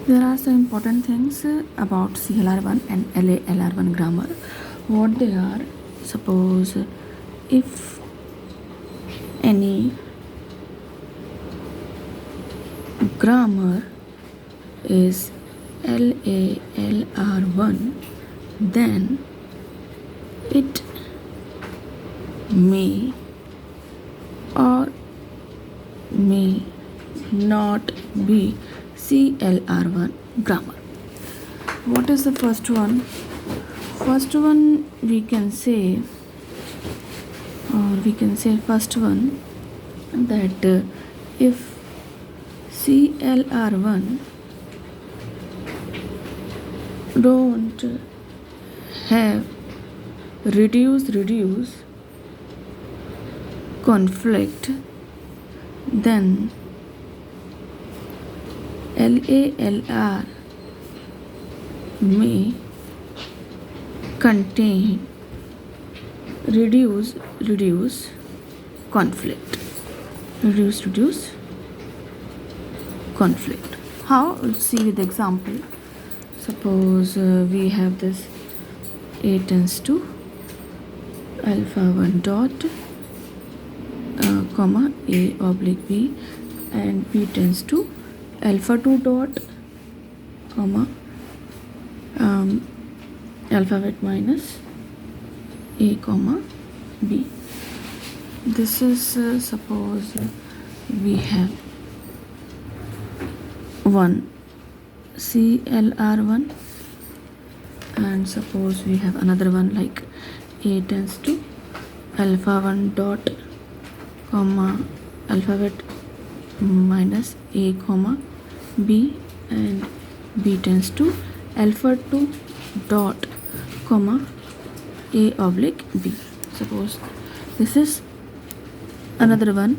There are some important things about CLR1 and LALR1 grammar. What they are, suppose if any grammar is LALR1, then it may or may not be CLR1 grammar. What is the first one? First one we can say first one that if CLR1 don't have reduce conflict, then LALR may contain reduce conflict. Reduce conflict. How? Let's see with the example. Suppose we have this A tends to alpha 1 dot comma A oblique B, and B tends to alpha 2 dot comma alphabet minus A comma B. This is suppose we have one CLR1, and suppose we have another one like A tends to alpha 1 dot comma alphabet minus A comma B, and B tends to alpha 2 dot comma A oblique B. Suppose this is another one,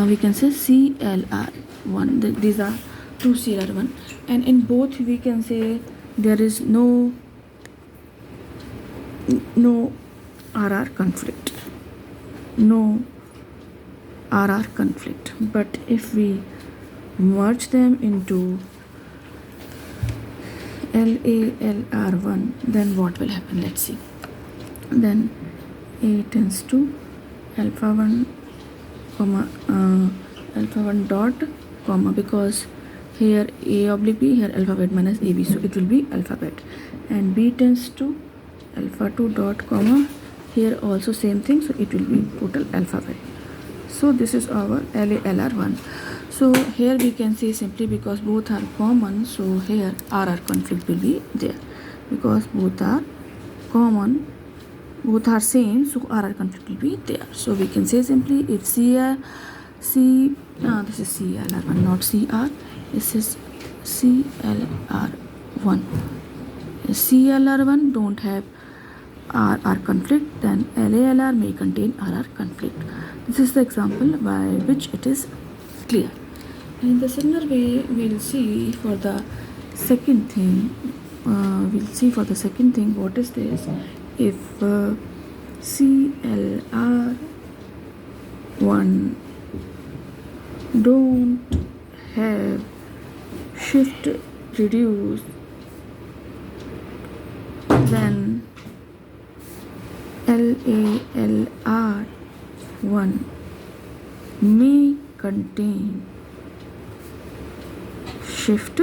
we can say CLR1. These are two CLR1, and in both we can say there is no RR conflict, but if we merge them into LALR1, then what will happen? Let's see. Then A tends to alpha 1 comma alpha 1 dot comma, because here A oblique B, here alphabet minus AB, so it will be alphabet, and B tends to alpha 2 dot comma, here also same thing, so it will be total alphabet. So this is our LALR1. So here we can say simply because both are common, so here RR conflict will be there, because both are common, both are same, so RR conflict will be there. So we can say simply if this is CLR1, not CR, this is CLR1. CLR1 don't have RR conflict, then LALR may contain RR conflict. This is the example by which it is clear. In the similar way, we'll see for the second thing. What is this? If CLR1 don't have shift reduce, then LALR1 may contain shift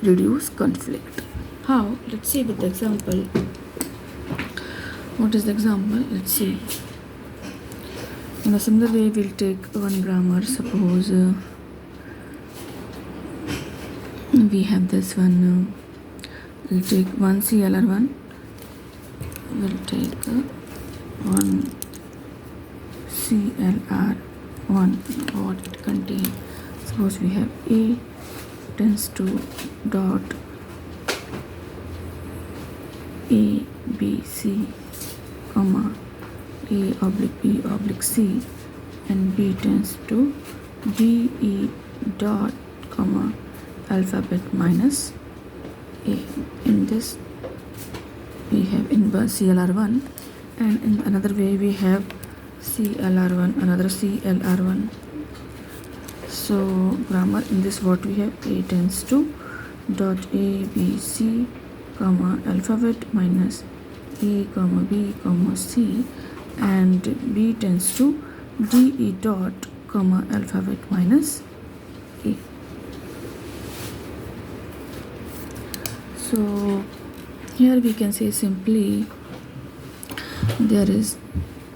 reduce conflict. How? Let's see with the example. What is the example? Let's see. In a similar way, we'll take one grammar. Suppose we have this one. We'll take one CLR1. We'll take one CLR1. What it contains? Suppose we have A tends to dot A B C comma A oblique B oblique C, and B tends to B E dot comma alphabet minus A. In this we have inverse CLR1, and in another way we have CLR1, another CLR1. So grammar, in this what we have, A tends to dot A B C comma alphabet minus A comma B comma C, and B tends to D E dot comma alphabet minus A. So here we can say simply there is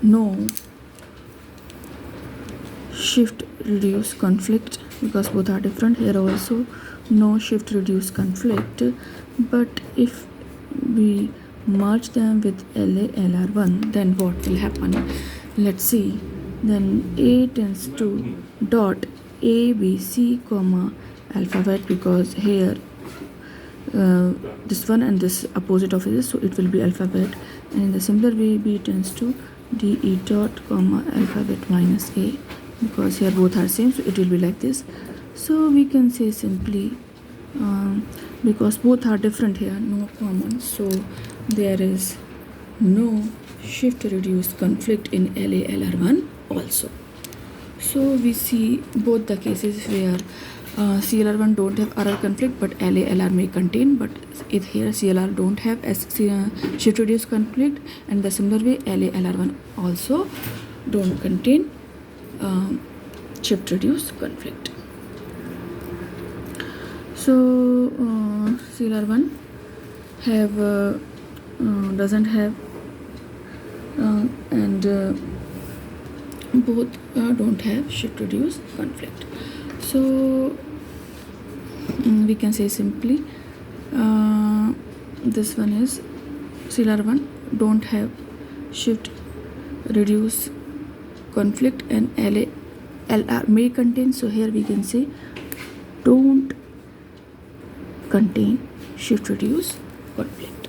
no shift reduce conflict because both are different. Here also no shift reduce conflict, but if we merge them with LALR1, then what will happen? Let's see. Then A tends to dot A B C comma alphabet, because here this one and this opposite of it, so it will be alphabet, and in the similar way B tends to D E dot comma alphabet minus A, because here both are same, so it will be like this. So we can say simply because both are different here, no common, so there is no shift reduce conflict in LALR1 also. So we see both the cases where CLR1 don't have error conflict but LALR may contain, but if here CLR don't have shift reduce conflict, and the similar way LALR1 also don't contain shift reduce conflict. So CLR1 have doesn't have and both don't have shift reduce conflict. So we can say simply this one is CLR1 don't have shift reduce conflict and LALR may contain, so here we can say don't contain shift reduce conflict.